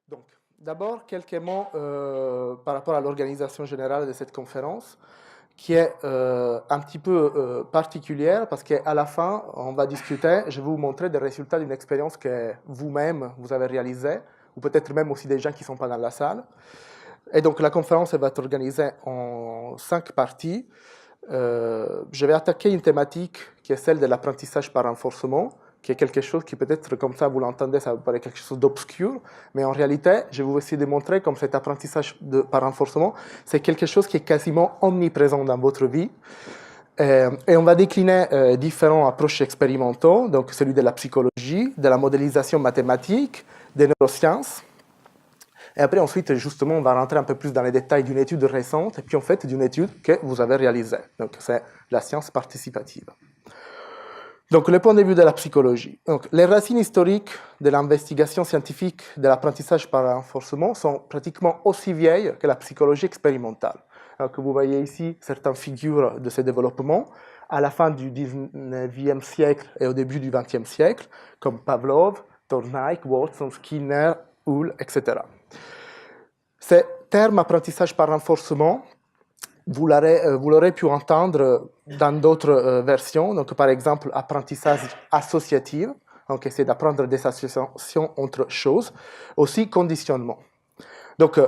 Donc, d'abord, quelques mots par rapport à l'organisation générale de cette conférence, qui est un petit peu particulière parce qu'à la fin, on va discuter, je vais vous montrer des résultats d'une expérience que vous-même, vous avez réalisée, ou peut-être même aussi des gens qui ne sont pas dans la salle. Et donc, la conférence elle va être organisée en 5 parties. Je vais attaquer une thématique qui est celle de l'apprentissage par renforcement, qui est quelque chose qui peut-être, comme ça vous l'entendez, ça vous paraît quelque chose d'obscur, mais en réalité, je vais vous essayer de montrer comme cet apprentissage par renforcement, c'est quelque chose qui est quasiment omniprésent dans votre vie. Et on va décliner différentes approches expérimentaux, donc celui de la psychologie, de la modélisation mathématique, des neurosciences. Et après, ensuite, justement, on va rentrer un peu plus dans les détails d'une étude récente, et puis en fait, d'une étude que vous avez réalisée. Donc, c'est la science participative. Donc, le point de vue de la psychologie. Donc, les racines historiques de l'investigation scientifique de l'apprentissage par renforcement sont pratiquement aussi vieilles que la psychologie expérimentale. Donc, vous voyez ici certaines figures de ces développements à la fin du 19e siècle et au début du 20e siècle, comme Pavlov, Thorndike, Watson, Skinner, Hull, etc. Ce terme apprentissage par renforcement, vous l'aurez pu entendre dans d'autres versions, donc par exemple apprentissage associatif, donc essayer d'apprendre des associations entre choses, aussi conditionnement. Donc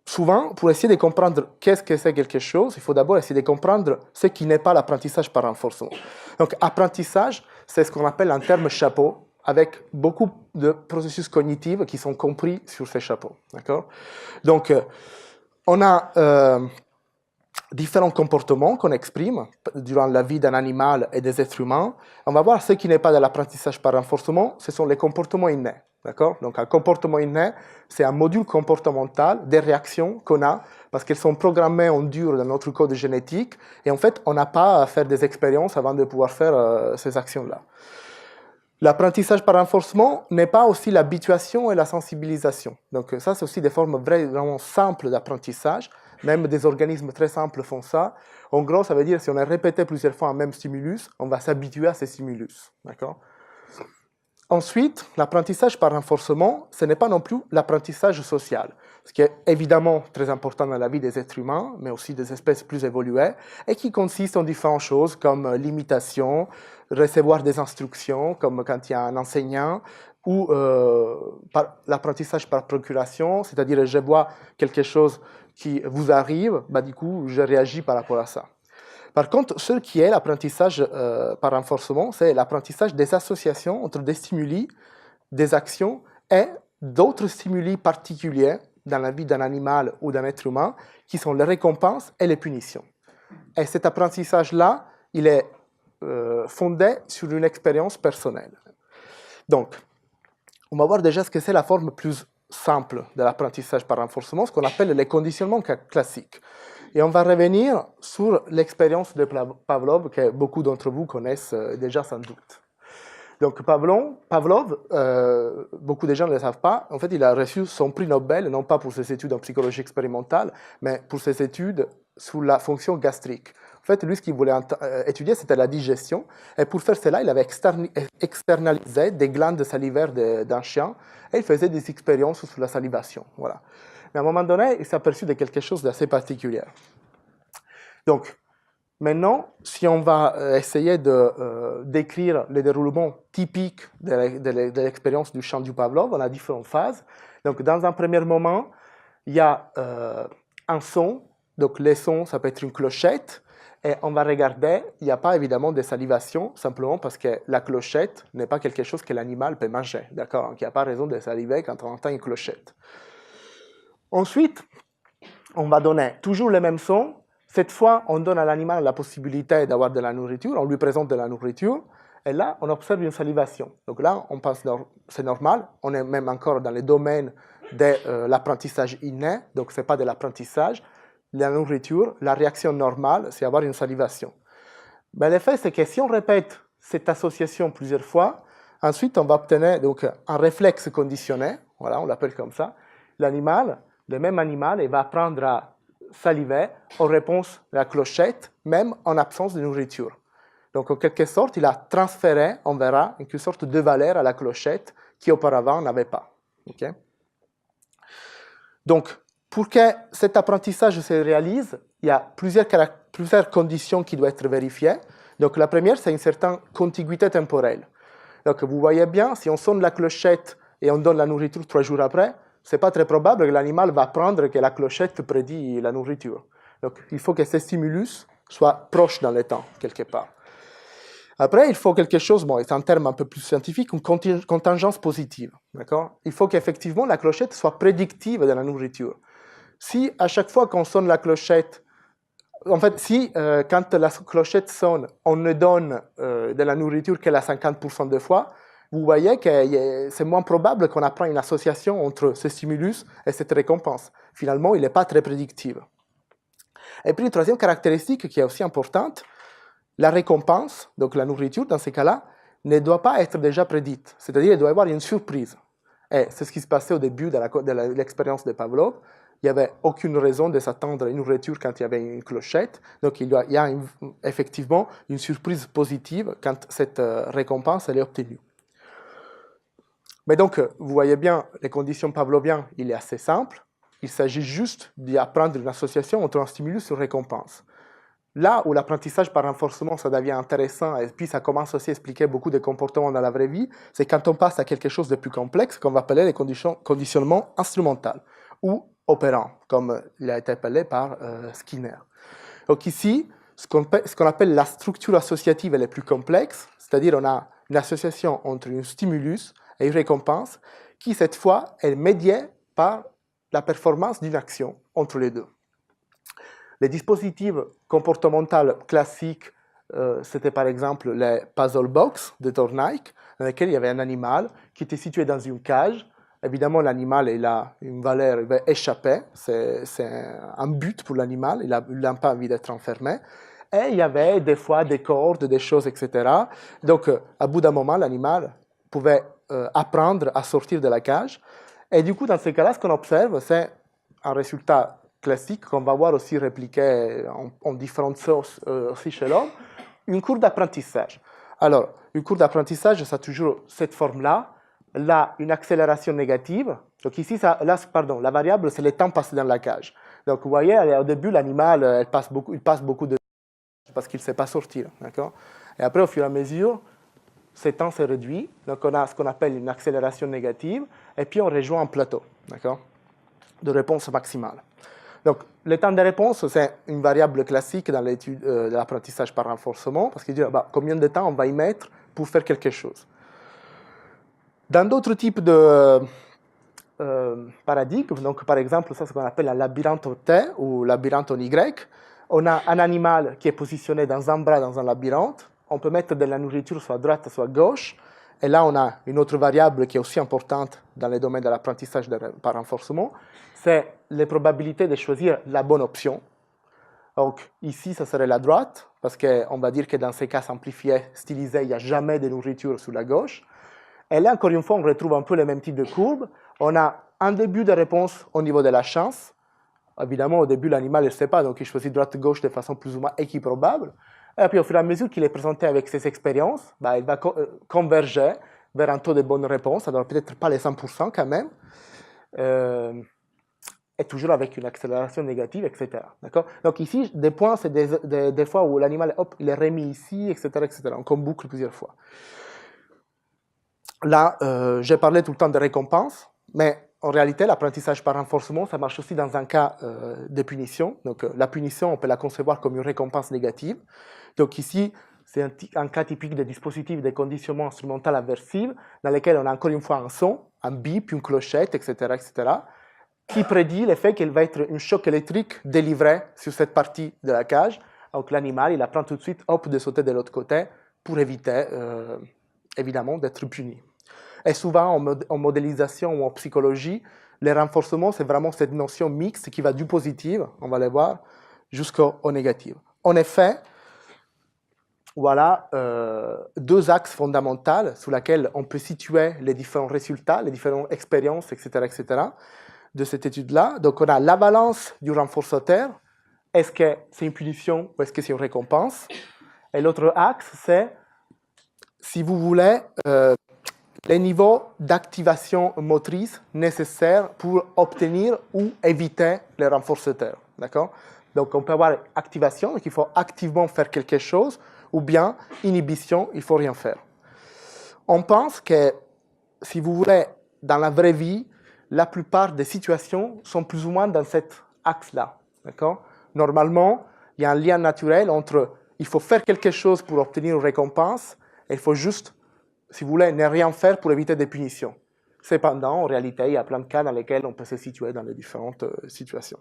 souvent, pour essayer de comprendre qu'est-ce que c'est quelque chose, il faut d'abord essayer de comprendre ce qui n'est pas l'apprentissage par renforcement. Donc apprentissage, c'est ce qu'on appelle un terme chapeau, avec beaucoup de processus cognitifs qui sont compris sur ces chapeaux. Donc, on a différents comportements qu'on exprime durant la vie d'un animal et des êtres humains. On va voir ce qui n'est pas de l'apprentissage par renforcement, ce sont les comportements innés. Donc, un comportement inné, c'est un module comportemental des réactions qu'on a parce qu'elles sont programmées en dur dans notre code génétique et en fait, on n'a pas à faire des expériences avant de pouvoir faire ces actions-là. L'apprentissage par renforcement n'est pas aussi l'habituation et la sensibilisation. Donc ça, c'est aussi des formes vraiment simples d'apprentissage. Même des organismes très simples font ça. En gros, ça veut dire si on a répété plusieurs fois un même stimulus, on va s'habituer à ces stimulus. Ensuite, l'apprentissage par renforcement, ce n'est pas non plus l'apprentissage social, ce qui est évidemment très important dans la vie des êtres humains, mais aussi des espèces plus évoluées, et qui consiste en différentes choses comme l'imitation, recevoir des instructions, comme quand il y a un enseignant, ou l'apprentissage par procuration, c'est-à-dire je vois quelque chose qui vous arrive, du coup je réagis par rapport à ça. Par contre, ce qui est l'apprentissage par renforcement, c'est l'apprentissage des associations entre des stimuli, des actions et d'autres stimuli particuliers dans la vie d'un animal ou d'un être humain, qui sont les récompenses et les punitions. Et cet apprentissage-là, il est fondé sur une expérience personnelle. Donc, on va voir déjà ce que c'est la forme plus simple de l'apprentissage par renforcement, ce qu'on appelle les conditionnements classiques. Et on va revenir sur l'expérience de Pavlov, que beaucoup d'entre vous connaissent déjà sans doute. Donc Pavlov, beaucoup de gens ne le savent pas, en fait il a reçu son prix Nobel, non pas pour ses études en psychologie expérimentale, mais pour ses études sur la fonction gastrique. En fait, lui, ce qu'il voulait étudier, c'était la digestion. Et pour faire cela, il avait externalisé des glandes salivaires d'un chien et il faisait des expériences sur la salivation. Voilà. Mais à un moment donné, il s'est aperçu de quelque chose d'assez particulier. Donc, maintenant, si on va essayer de décrire le déroulement typique de l'expérience du chant du Pavlov, on a différentes phases. Donc, dans un premier moment, il y a un son. Donc, les sons, ça peut être une clochette. Et on va regarder, il n'y a pas évidemment de salivation, simplement parce que la clochette n'est pas quelque chose que l'animal peut manger. D'accord? Donc, il n'y a pas raison de saliver quand on entend une clochette. Ensuite, on va donner toujours le même son. Cette fois, on donne à l'animal la possibilité d'avoir de la nourriture, on lui présente de la nourriture, et là, on observe une salivation. Donc là, on pense que c'est normal, on est même encore dans le domaine de l'apprentissage inné, donc ce n'est pas de l'apprentissage. La nourriture, la réaction normale, c'est avoir une salivation. Mais l'effet, c'est que si on répète cette association plusieurs fois, ensuite, on va obtenir donc, un réflexe conditionné, voilà, on l'appelle comme ça. L'animal, le même animal, il va apprendre à saliver en réponse à la clochette, même en absence de nourriture. Donc, en quelque sorte, il a transféré, on verra, une sorte de valeur à la clochette qui auparavant n'avait pas. Okay? Donc, pour que cet apprentissage se réalise, il y a plusieurs conditions qui doivent être vérifiées. Donc, la première, c'est une certaine contiguïté temporelle. Donc, vous voyez bien, si on sonne la clochette et on donne la nourriture 3 jours après, ce n'est pas très probable que l'animal va apprendre que la clochette prédit la nourriture. Donc, il faut que ces stimulus soient proches dans le temps, quelque part. Après, il faut quelque chose, bon, c'est un terme un peu plus scientifique, une contingence positive. Il faut qu'effectivement la clochette soit prédictive de la nourriture. Si à chaque fois qu'on sonne la clochette, en fait, si quand la clochette sonne, on ne donne de la nourriture qu'à 50% de fois, vous voyez que c'est moins probable qu'on apprenne une association entre ce stimulus et cette récompense. Finalement, il n'est pas très prédictive. Et puis, une troisième caractéristique qui est aussi importante, la récompense, donc la nourriture, dans ces cas-là, ne doit pas être déjà prédite. C'est-à-dire qu'il doit y avoir une surprise. Et c'est ce qui se passait au début de l'expérience de Pavlov. Il n'y avait aucune raison de s'attendre à une nourriture quand il y avait une clochette. Donc, il y a effectivement une surprise positive quand cette récompense elle est obtenue. Mais donc, vous voyez bien, les conditions pavloviennes, il est assez simple. Il s'agit juste d'apprendre une association entre un stimulus et une récompense. Là où l'apprentissage par renforcement, ça devient intéressant, et puis ça commence aussi à expliquer beaucoup de comportements dans la vraie vie, c'est quand on passe à quelque chose de plus complexe, qu'on va appeler les conditionnements instrumentaux, ou opérants, comme il a été appelé par Skinner. Donc ici, ce qu'on appelle la structure associative, elle est plus complexe, c'est-à-dire on a une association entre un stimulus et une récompense, qui cette fois est médiée par la performance d'une action entre les deux. Les dispositifs comportementaux classiques, c'était par exemple les puzzle box de Thorndike, dans lesquels il y avait un animal qui était situé dans une cage. Évidemment, l'animal il a une valeur, il va échapper, c'est un but pour l'animal, il n'a pas envie d'être enfermé. Et il y avait des fois des cordes, des choses, etc. Donc, à bout d'un moment, l'animal pouvait apprendre à sortir de la cage. Et du coup, dans ces cas-là, ce qu'on observe, c'est un résultat classique qu'on va voir aussi répliqué en différentes sources aussi chez l'homme, une courbe d'apprentissage. Alors, une courbe d'apprentissage, ça a toujours cette forme-là. Là, une accélération négative. Donc ici, la variable, c'est le temps passé dans la cage. Donc vous voyez, au début, l'animal, il passe beaucoup de temps parce qu'il ne sait pas sortir. Et après, au fur et à mesure, ce temps se réduit. Donc on a ce qu'on appelle une accélération négative. Et puis on rejoint un plateau de réponse maximale. Donc, le temps de réponse, c'est une variable classique dans l'étude de l'apprentissage par renforcement, parce qu'il dit combien de temps on va y mettre pour faire quelque chose. Dans d'autres types de paradigmes, donc par exemple, ça, c'est ce qu'on appelle un labyrinthe en T ou labyrinthe en Y, on a un animal qui est positionné dans un bras dans un labyrinthe, on peut mettre de la nourriture soit à droite, soit à gauche, et là, on a une autre variable qui est aussi importante dans le domaine de l'apprentissage par renforcement, c'est les probabilités de choisir la bonne option. Donc ici, ça serait la droite, parce qu'on va dire que dans ces cas simplifiés, stylisés, il n'y a jamais de nourriture sur la gauche. Et là, encore une fois, on retrouve un peu le même type de courbe. On a un début de réponse au niveau de la chance. Évidemment, au début, l'animal ne sait pas, donc il choisit droite-gauche de façon plus ou moins équiprobable. Et puis, au fur et à mesure qu'il est présenté avec ses expériences, il va converger vers un taux de bonne réponse, alors peut-être pas les 100% quand même, et toujours avec une accélération négative, etc. Donc ici, des points, c'est des fois où l'animal, il est remis ici, etc., etc. Donc on boucle plusieurs fois. Là, j'ai parlé tout le temps de récompense, mais en réalité, l'apprentissage par renforcement, ça marche aussi dans un cas de punition. Donc la punition, on peut la concevoir comme une récompense négative. Donc ici, c'est un cas typique de dispositif de conditionnement instrumental aversif, dans lequel on a encore une fois un son, un bip, une clochette, etc., etc., qui prédit le fait qu'il va être un choc électrique délivré sur cette partie de la cage. Donc l'animal, il apprend tout de suite, de sauter de l'autre côté pour éviter, évidemment, d'être puni. Et souvent, en modélisation ou en psychologie, les renforcements, c'est vraiment cette notion mixte qui va du positif, on va le voir, jusqu'au négatif. En effet, voilà deux axes fondamentaux sur lesquels on peut situer les différents résultats, les différentes expériences, etc., etc., de cette étude-là. Donc, on a la balance du renforçateur. Est-ce que c'est une punition ou est-ce que c'est une récompense? Et l'autre axe, c'est, si vous voulez, les niveaux d'activation motrice nécessaires pour obtenir ou éviter les renforceteurs. D'accord? Donc, on peut avoir activation, donc il faut activement faire quelque chose, ou bien inhibition, il ne faut rien faire. On pense que, si vous voulez, dans la vraie vie, la plupart des situations sont plus ou moins dans cet axe-là. D'accord? Normalement, il y a un lien naturel entre il faut faire quelque chose pour obtenir une récompense et il faut juste, si vous voulez, ne rien faire pour éviter des punitions. Cependant, en réalité, il y a plein de cas dans lesquels on peut se situer dans les différentes situations.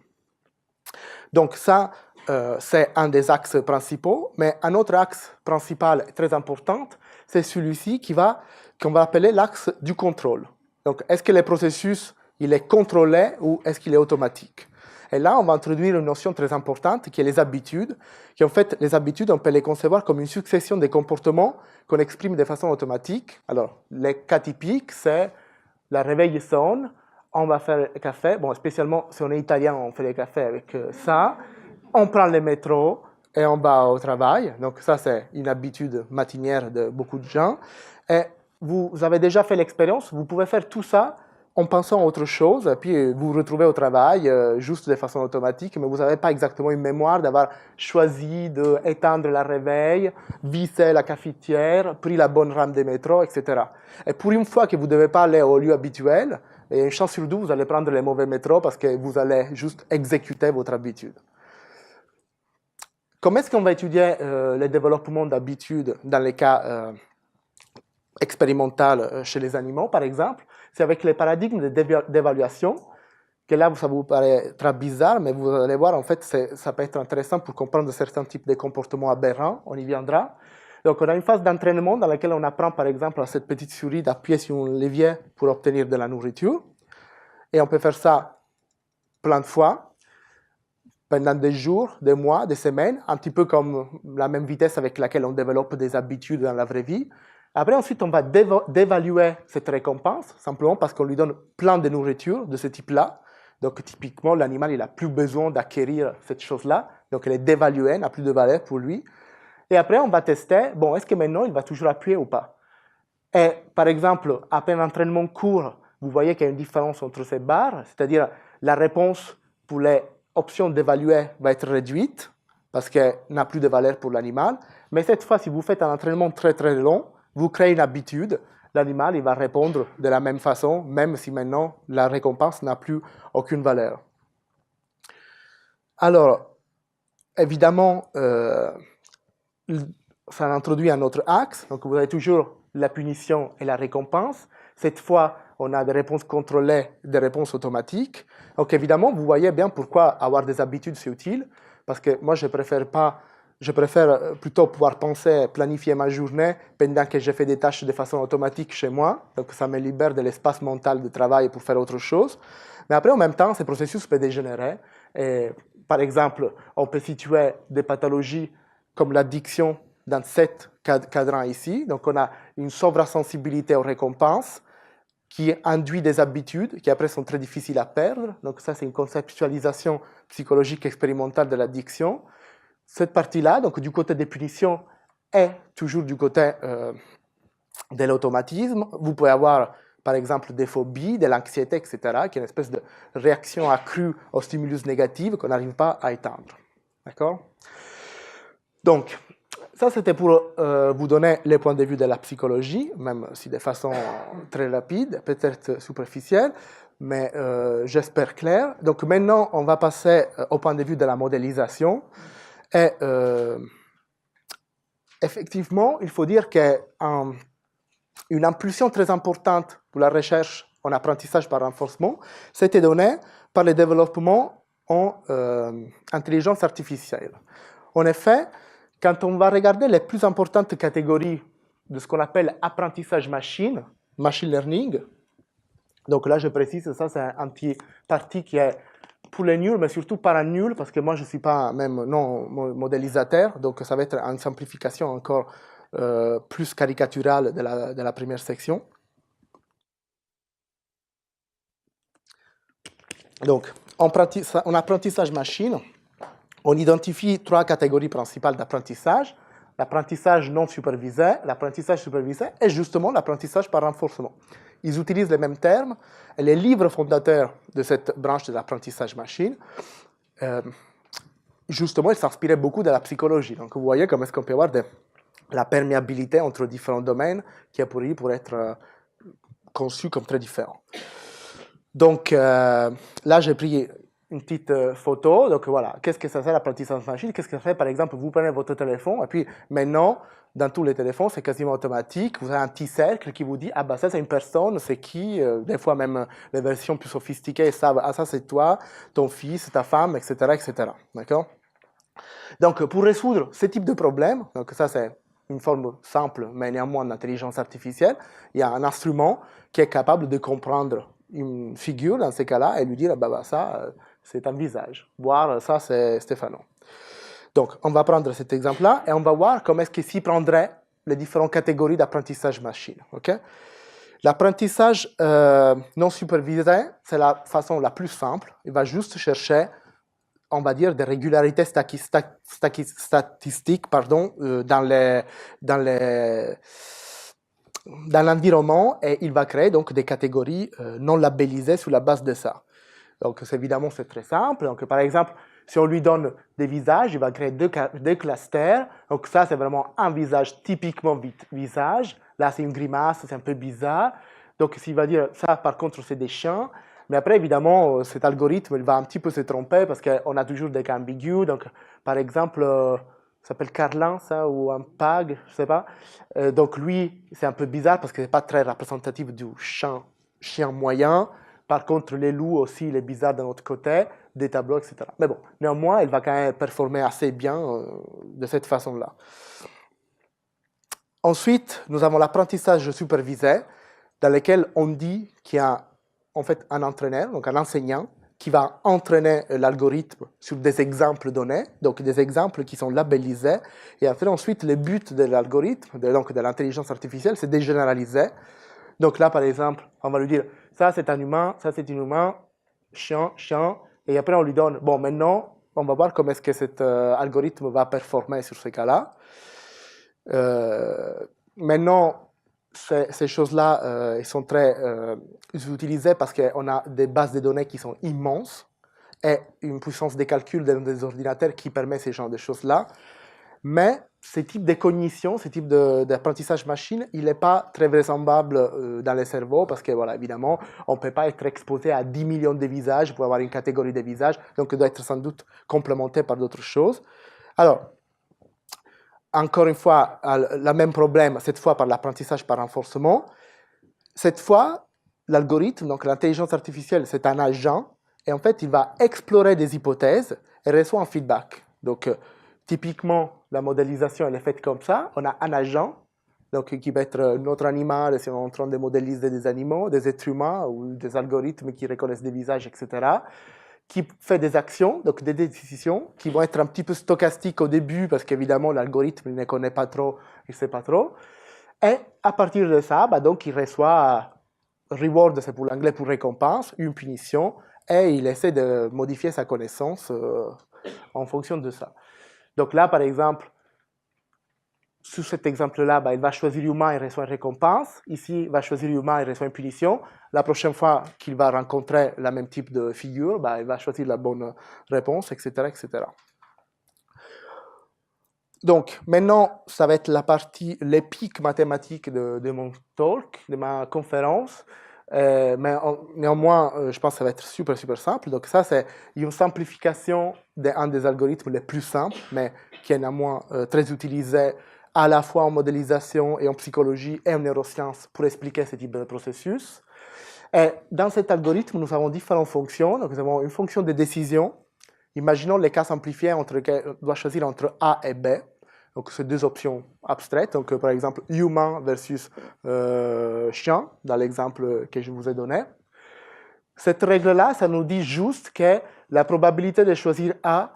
Donc ça, c'est un des axes principaux, mais un autre axe principal très important, c'est celui-ci qu'on va appeler l'axe du contrôle. Donc, est-ce que le processus il est contrôlé ou est-ce qu'il est automatique? Et là, on va introduire une notion très importante qui est les habitudes, qui en fait, les habitudes, on peut les concevoir comme une succession de comportements qu'on exprime de façon automatique. Alors, les cas typiques, c'est la réveil sonne, on va faire le café, bon, spécialement si on est italien, on fait le café avec ça, on prend le métro et on va au travail, donc ça c'est une habitude matinière de beaucoup de gens, et vous avez déjà fait l'expérience, vous pouvez faire tout ça en pensant à autre chose, et puis vous vous retrouvez au travail juste de façon automatique, mais vous n'avez pas exactement une mémoire d'avoir choisi d'éteindre la réveil, visser la cafetière, pris la bonne rame de métro, etc. Et pour une fois que vous ne devez pas aller au lieu habituel, il y a une chance sur deux, vous allez prendre les mauvais métros parce que vous allez juste exécuter votre habitude. Comment est-ce qu'on va étudier le développement d'habitudes dans les cas expérimentaux chez les animaux, par exemple? C'est avec les paradigmes d'évaluation, que là, ça vous paraîtra bizarre, mais vous allez voir, en fait, ça peut être intéressant pour comprendre certains types de comportements aberrants, on y viendra. Donc, on a une phase d'entraînement dans laquelle on apprend, par exemple, à cette petite souris d'appuyer sur un levier pour obtenir de la nourriture. Et on peut faire ça plein de fois, pendant des jours, des mois, des semaines, un petit peu comme la même vitesse avec laquelle on développe des habitudes dans la vraie vie. Après, ensuite, on va dévaluer cette récompense, simplement parce qu'on lui donne plein de nourriture de ce type-là. Donc, typiquement, l'animal, il n'a plus besoin d'acquérir cette chose-là. Donc, elle est dévaluée, n'a plus de valeur pour lui. Et après, on va tester, bon, est-ce que maintenant, il va toujours appuyer ou pas? Et, par exemple, après un entraînement court, vous voyez qu'il y a une différence entre ces barres, c'est-à-dire la réponse pour les options d'évaluer va être réduite, parce qu'elle n'a plus de valeur pour l'animal. Mais cette fois, si vous faites un entraînement très très long, vous créez une habitude, l'animal il va répondre de la même façon, même si maintenant la récompense n'a plus aucune valeur. Alors, évidemment, ça introduit un autre axe, donc vous avez toujours la punition et la récompense. Cette fois, on a des réponses contrôlées, des réponses automatiques. Donc évidemment, vous voyez bien pourquoi avoir des habitudes c'est utile, parce que moi je préfère plutôt pouvoir penser, planifier ma journée pendant que je fais des tâches de façon automatique chez moi, donc ça me libère de l'espace mental de travail pour faire autre chose. Mais après, en même temps, ce processus peut dégénérer. Et, par exemple, on peut situer des pathologies comme l'addiction dans cet cadran ici. Donc, on a une sobresensibilité aux récompenses qui induit des habitudes qui après sont très difficiles à perdre. Donc, ça, c'est une conceptualisation psychologique expérimentale de l'addiction. Cette partie-là, donc du côté des punitions, est toujours du côté de l'automatisme. Vous pouvez avoir, par exemple, des phobies, de l'anxiété, etc., qui est une espèce de réaction accrue aux stimulus négatifs qu'on n'arrive pas à éteindre. D'accord? Donc, ça, c'était pour vous donner les points de vue de la psychologie, même si de façon très rapide, peut-être superficielle, mais j'espère clair. Donc, maintenant, on va passer au point de vue de la modélisation. Et effectivement, il faut dire qu'une impulsion très importante pour la recherche en apprentissage par renforcement, c'était donné par le développement en intelligence artificielle. En effet, quand on va regarder les plus importantes catégories de ce qu'on appelle apprentissage machine, machine learning, donc là je précise, ça c'est un petit parti qui est pour les nuls, mais surtout pas un nul, parce que moi je ne suis pas même non modélisateur, donc ça va être une simplification encore plus caricaturale de la première section. Donc, en apprentissage machine, on identifie trois catégories principales d'apprentissage. l'apprentissage non supervisé, l'apprentissage supervisé est justement l'apprentissage par renforcement. Ils utilisent les mêmes termes, et les livres fondateurs de cette branche de l'apprentissage machine, justement, ils s'inspiraient beaucoup de la psychologie. Donc, vous voyez comment est-ce qu'on peut avoir la perméabilité entre différents domaines qui a pour être conçus comme très différents. Donc, là, j'ai pris une petite photo. Donc, voilà, qu'est-ce que ça fait l'apprentissage machine? Qu'est-ce que ça fait, par exemple, vous prenez votre téléphone, et puis maintenant, dans tous les téléphones, c'est quasiment automatique. Vous avez un petit cercle qui vous dit, ah bah ça c'est une personne, c'est qui? Des fois même les versions plus sophistiquées savent, ah ça c'est toi, ton fils, ta femme, etc., etc. D'accord? Donc, pour résoudre ce type de problème, donc ça c'est une forme simple, mais néanmoins d'intelligence artificielle, il y a un instrument qui est capable de comprendre une figure dans ces cas-là et lui dire, ah bah ça c'est un visage, voire ça c'est Stéphano. Donc, on va prendre cet exemple-là et on va voir comment est-ce qu'il s'y prendrait les différentes catégories d'apprentissage machine. Okay? L'apprentissage non supervisé, c'est la façon la plus simple. Il va juste chercher, on va dire, des régularités statistiques dans l'environnement et il va créer donc des catégories non labellisées sur la base de ça. Donc, évidemment, c'est très simple. Donc, par exemple, si on lui donne des visages, il va créer deux clusters. Donc, ça, c'est vraiment un visage typiquement visage. Là, c'est une grimace, c'est un peu bizarre. Donc, s'il va dire ça, par contre, c'est des chiens. Mais après, évidemment, cet algorithme, il va un petit peu se tromper parce qu'on a toujours des cas ambigus. Donc, par exemple, ça s'appelle Carlin, ça, ou un pag, je ne sais pas. Donc, lui, c'est un peu bizarre parce que ce n'est pas très représentatif du chien moyen. Par contre, les loups aussi, il est bizarre de notre côté, des tableaux, etc. Mais bon, néanmoins, il va quand même performer assez bien de cette façon-là. Ensuite, nous avons l'apprentissage supervisé, dans lequel on dit qu'il y a en fait un entraîneur, donc un enseignant, qui va entraîner l'algorithme sur des exemples donnés, donc des exemples qui sont labellisés. Et après, ensuite, le but de l'algorithme, donc de l'intelligence artificielle, c'est de généraliser. Donc là, par exemple, on va lui dire, ça c'est un humain, ça c'est un humain, chien, chien, et après on lui donne, bon, maintenant, on va voir comment est-ce que cet algorithme va performer sur ce cas-là. Maintenant, ces choses-là, ils sont très utilisées parce qu'on a des bases de données qui sont immenses et une puissance de calcul dans des ordinateurs qui permet ce genre de choses-là. Mais ce type de cognition, ce type d'apprentissage machine, il n'est pas très vraisemblable dans les cerveaux parce que, voilà, évidemment, on ne peut pas être exposé à 10 millions de visages pour avoir une catégorie de visages, donc il doit être sans doute complémenté par d'autres choses. Alors, encore une fois, le même problème, cette fois par l'apprentissage par renforcement. Cette fois, l'algorithme, donc l'intelligence artificielle, c'est un agent, et en fait, il va explorer des hypothèses et reçoit un feedback. Donc, typiquement, la modélisation, elle est faite comme ça. On a un agent, donc, qui va être notre animal, si on est en train de modéliser des animaux, des êtres humains ou des algorithmes qui reconnaissent des visages, etc., qui fait des actions, donc des décisions, qui vont être un petit peu stochastiques au début, parce qu'évidemment, l'algorithme ne connaît pas trop, il ne sait pas trop. Et à partir de ça, bah, donc, il reçoit reward, c'est pour l'anglais pour récompense, une punition, et il essaie de modifier sa connaissance en fonction de ça. Donc là, par exemple, sur cet exemple-là, bah, il va choisir humain et reçoit une récompense. Ici, il va choisir humain et reçoit une punition. La prochaine fois qu'il va rencontrer le même type de figure, bah, il va choisir la bonne réponse, etc., etc. Donc, maintenant, ça va être la partie, l'épique mathématique de mon talk, de ma conférence. Mais néanmoins, je pense que ça va être super, super simple. Donc, ça, c'est une simplification d'un des algorithmes les plus simples, mais qui est néanmoins très utilisé à la fois en modélisation et en psychologie et en neurosciences pour expliquer ce type de processus. Et dans cet algorithme, nous avons différentes fonctions. Donc, nous avons une fonction de décision. Imaginons les cas simplifiés entre lesquels on doit choisir entre A et B. Donc, c'est deux options abstraites. Donc, par exemple, humain versus chien, dans l'exemple que je vous ai donné. Cette règle-là, ça nous dit juste que la probabilité de choisir A,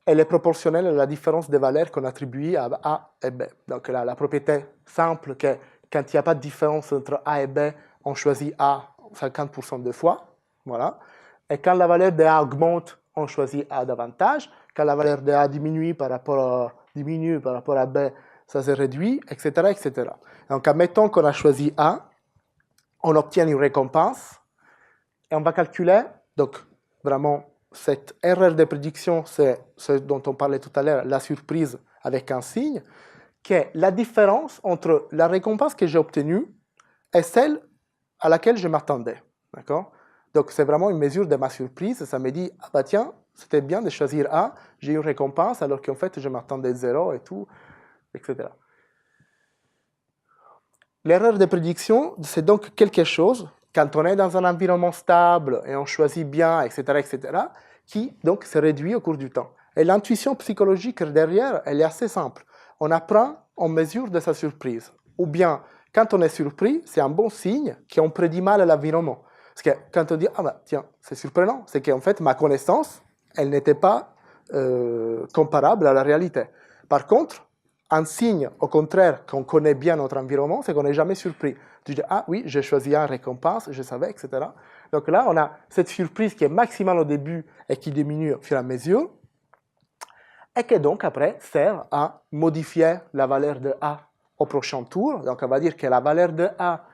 elle est proportionnelle à la différence des valeurs qu'on attribue à A et B. Donc, la propriété simple que quand il n'y a pas de différence entre A et B, on choisit A 50% de fois. Voilà. Et quand la valeur de A augmente, on choisit A davantage. Quand la valeur de A diminue par rapport à B, ça se réduit, etc., etc. Donc, admettons qu'on a choisi A, on obtient une récompense, et on va calculer, donc vraiment, cette erreur de prédiction, c'est ce dont on parlait tout à l'heure, la surprise avec un signe, qui est la différence entre la récompense que j'ai obtenue et celle à laquelle je m'attendais. D'accord? Donc, c'est vraiment une mesure de ma surprise. Ça me dit, ah bah tiens, c'était bien de choisir A, j'ai eu une récompense, alors qu'en fait, je m'attendais 0 et tout, etc. L'erreur de prédiction, c'est donc quelque chose, quand on est dans un environnement stable et on choisit bien, etc., qui donc se réduit au cours du temps. Et l'intuition psychologique derrière, elle est assez simple. On apprend, on mesure de sa surprise. Ou bien, quand on est surpris, c'est un bon signe qu'on prédit mal l'environnement. Parce que quand on dit, ah bah tiens, c'est surprenant, c'est qu'en fait, ma connaissance, elle n'était pas comparable à la réalité. Par contre, un signe, au contraire, qu'on connaît bien notre environnement, c'est qu'on n'est jamais surpris. Tu dis, ah oui, j'ai choisi un récompense, je savais, etc. Donc là, on a cette surprise qui est maximale au début et qui diminue au fur et à mesure, et qui donc après sert à modifier la valeur de A au prochain tour. Donc on va dire que la valeur de A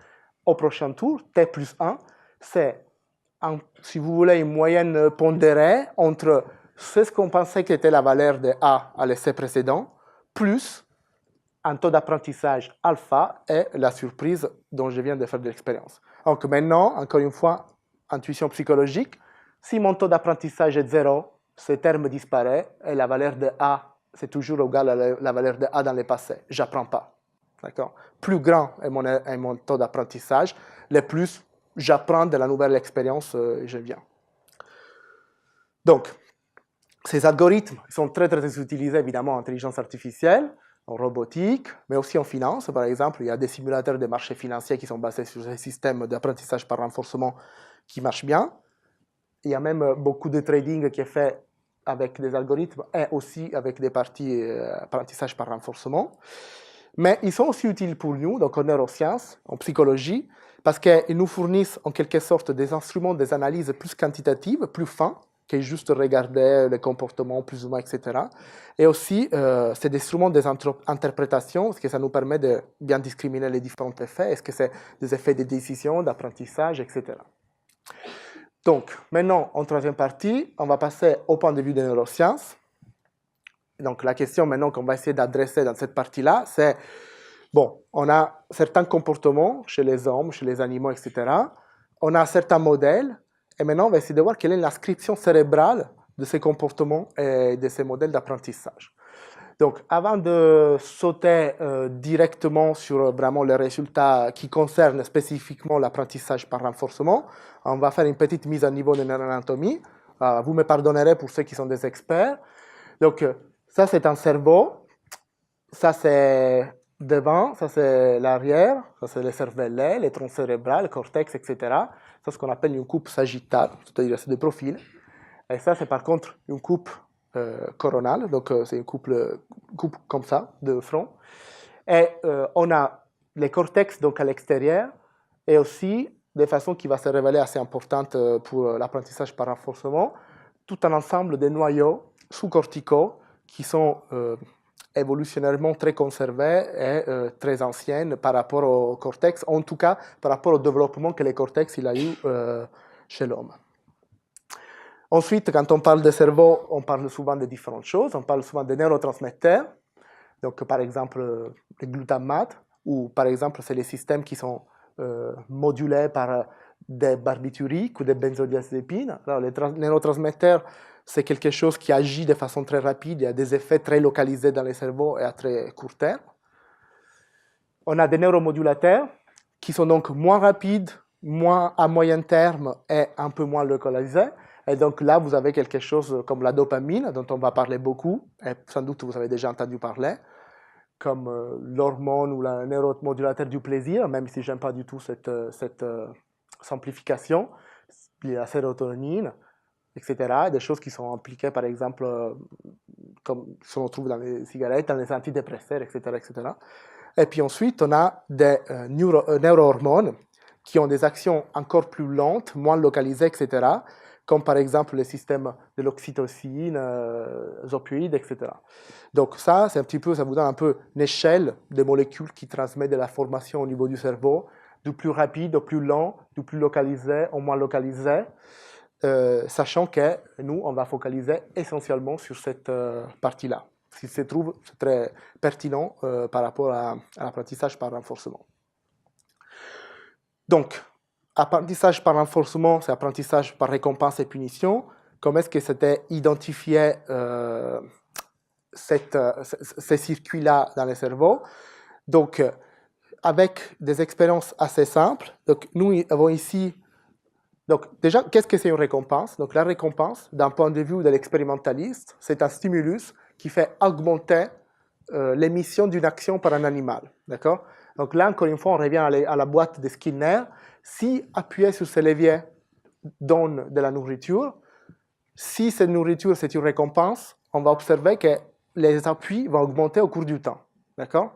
au prochain tour, T plus 1, c'est, si vous voulez, une moyenne pondérée entre ce qu'on pensait qu'était la valeur de A à l'essai précédent, plus un taux d'apprentissage alpha et la surprise dont je viens de faire de l'expérience. Donc maintenant, encore une fois, intuition psychologique, si mon taux d'apprentissage est 0, ce terme disparaît et la valeur de A, c'est toujours égal à la valeur de A dans le passé. Je n'apprends pas. D'accord? Plus grand est mon taux d'apprentissage, le plus j'apprends de la nouvelle expérience et je viens. Donc, ces algorithmes sont très, très utilisés évidemment en intelligence artificielle, en robotique, mais aussi en finance. Par exemple, il y a des simulateurs de marchés financiers qui sont basés sur ces systèmes d'apprentissage par renforcement qui marchent bien. Il y a même beaucoup de trading qui est fait avec des algorithmes et aussi avec des parties apprentissage par renforcement. Mais ils sont aussi utiles pour nous, donc en neurosciences, en psychologie, parce qu'ils nous fournissent en quelque sorte des instruments, des analyses plus quantitatives, plus fins, que juste regarder les comportements plus ou moins, etc. Et aussi, c'est des instruments des interprétations, parce que ça nous permet de bien discriminer les différents effets. Est-ce que c'est des effets de décision, d'apprentissage, etc. Donc, maintenant, en troisième partie, on va passer au point de vue des neurosciences. Donc, la question maintenant qu'on va essayer d'adresser dans cette partie-là, c'est, bon, on a certains comportements chez les hommes, chez les animaux, etc. On a certains modèles, et maintenant, on va essayer de voir quelle est l'inscription cérébrale de ces comportements et de ces modèles d'apprentissage. Donc, avant de sauter directement sur vraiment les résultats qui concernent spécifiquement l'apprentissage par renforcement, on va faire une petite mise à niveau de neuroanatomie. Vous me pardonnerez pour ceux qui sont des experts. Donc, ça, c'est un cerveau. Ça, c'est devant. Ça, c'est l'arrière. Ça, c'est le cervelet, les troncs cérébraux, le cortex, etc. Ça, c'est ce qu'on appelle une coupe sagittale, c'est-à-dire c'est des profils. Et ça, c'est par contre une coupe coronale. Donc, c'est une coupe comme ça, de front. Et on a les cortex donc, à l'extérieur et aussi, de façon qui va se révéler assez importante pour l'apprentissage par renforcement, tout un ensemble de noyaux sous-corticaux qui sont évolutionnairement très conservés et très anciennes par rapport au cortex, en tout cas par rapport au développement que le cortex il a eu chez l'homme. Ensuite, quand on parle de cerveau, on parle souvent de différentes choses. On parle souvent de neurotransmetteurs, donc par exemple le glutamate, ou par exemple c'est les systèmes qui sont modulés par des barbituriques ou des benzodiazépines. Alors, les neurotransmetteurs, c'est quelque chose qui agit de façon très rapide, il y a des effets très localisés dans le cerveau et à très court terme. On a des neuromodulateurs qui sont donc moins rapides, moins à moyen terme et un peu moins localisés. Et donc là, vous avez quelque chose comme la dopamine, dont on va parler beaucoup, et sans doute vous avez déjà entendu parler, comme l'hormone ou le neuromodulateur du plaisir, même si je n'aime pas du tout cette simplification. Il y a la sérotonine, etc. Des choses qui sont impliquées, par exemple, comme ce qu'on trouve dans les cigarettes, dans les antidépresseurs, etc., etc. Et puis ensuite, on a des neurohormones qui ont des actions encore plus lentes, moins localisées, etc., comme par exemple les systèmes de l'oxytocine, les opioïdes, etc. Donc ça, c'est un petit peu, ça vous donne un peu une échelle des molécules qui transmettent de la formation au niveau du cerveau, du plus rapide au plus lent, du plus localisé au moins localisé, sachant que nous, on va focaliser essentiellement sur cette partie-là. Ce qui se trouve très pertinent par rapport à l'apprentissage par renforcement. Donc, apprentissage par renforcement, c'est apprentissage par récompense et punition. Comment est-ce que c'était identifié ces circuits-là dans le cerveau? Donc, avec des expériences assez simples, donc nous avons ici, donc déjà, qu'est-ce que c'est une récompense? Donc la récompense, d'un point de vue de l'expérimentaliste, c'est un stimulus qui fait augmenter l'émission d'une action par un animal, d'accord? Donc là, encore une fois, on revient à la boîte de Skinner. Si appuyer sur ce levier donne de la nourriture, si cette nourriture, c'est une récompense, on va observer que les appuis vont augmenter au cours du temps, d'accord?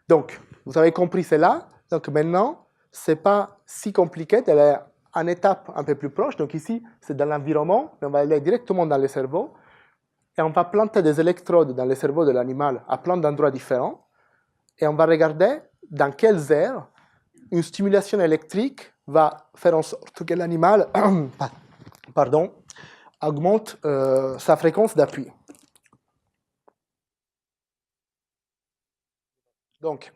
Donc, vous avez compris cela. Donc maintenant, ce n'est pas si compliqué d'aller à une étape un peu plus proche. Donc ici, c'est dans l'environnement, on va aller directement dans le cerveau et on va planter des électrodes dans le cerveau de l'animal à plein d'endroits différents et on va regarder dans quelles aires une stimulation électrique va faire en sorte que l'animal augmente sa fréquence d'appui. Donc,